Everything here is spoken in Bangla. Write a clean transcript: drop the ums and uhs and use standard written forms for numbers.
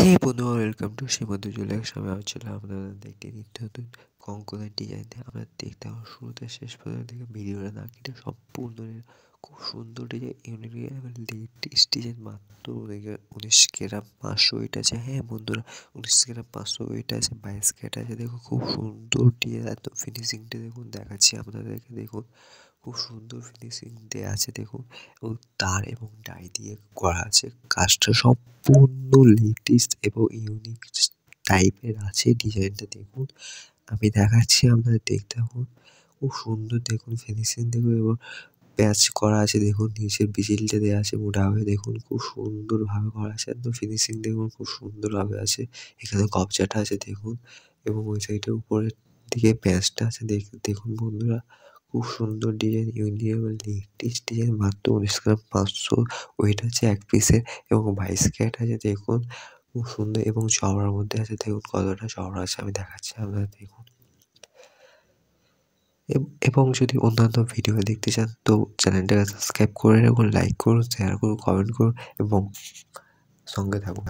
হে বন্ধুরা, ওয়েলকাম টু সীমান্ত জুয়েলার্স। আমি চলে আপনাদের একটি নিত্য নতুন কঙ্কনের ডিজাইন দিয়ে আমরা দেখতে হবে শুরুতে শেষ পর্যন্ত দেখে ভিডিওটা না কেটে সম্পূর্ণ খুব সুন্দর ডিজাইন, ইউনিক লেটেস্ট ডিজাইন। মাত্র 19 গ্রাম 500 ওয়েট আছে। হ্যাঁ বন্ধুরা, 19 গ্রাম 500 ওয়েট আছে, 22 ক্যারেট আছে। দেখো খুব সুন্দর ডিজাইন, এত ফিনিশিংটা দেখুন, দেখাচ্ছি আপনাদেরকে। দেখুন খুব সুন্দর ফিনিশিং দেওয়া আছে দেখুন, এবং তার এবং ডাই দিয়ে করা আছে। কাজটা সম্পূর্ণ লেটেস্ট এবং ইউনিক টাইপের আছে। ডিজাইনটা দেখুন, আমি দেখাচ্ছি আপনাদের, দেখতে থাকুন। খুব সুন্দর দেখুন, ফিনিশিং দেখুন, এবং প্যাচ করা আছে দেখুন, নিচের বিজিলটা দেওয়া আছে মোটাভাবে। দেখুন খুব সুন্দরভাবে করা আছে, একদম ফিনিশিং দেখুন খুব সুন্দরভাবে আছে। এখানে কবজাটা আছে দেখুন, এবং ওই সাইডের উপরের দিকে প্যাচটা আছে। দেখুন বন্ধুরা, খুব সুন্দর ডিজাইন, ইউনিক এবং লেটেস্ট ডিজাইন। মাত্র 19 গ্রাম 500 ওয়েট আছে এক পিসের, এবং 22 ক্যারেট আছে। দেখুন খুব সুন্দর এবং চওড়ার মধ্যে আছে। দেখুন কতটা চওড়া আছে, আমি দেখাচ্ছি আপনারা দেখুন। এবং যদি অন্যান্য ভিডিও দেখতে চান তো চ্যানেলটাকে সাবস্ক্রাইব করে রাখুন, লাইক করুন, শেয়ার করুন, কমেন্ট করুন এবং সঙ্গে থাকুন।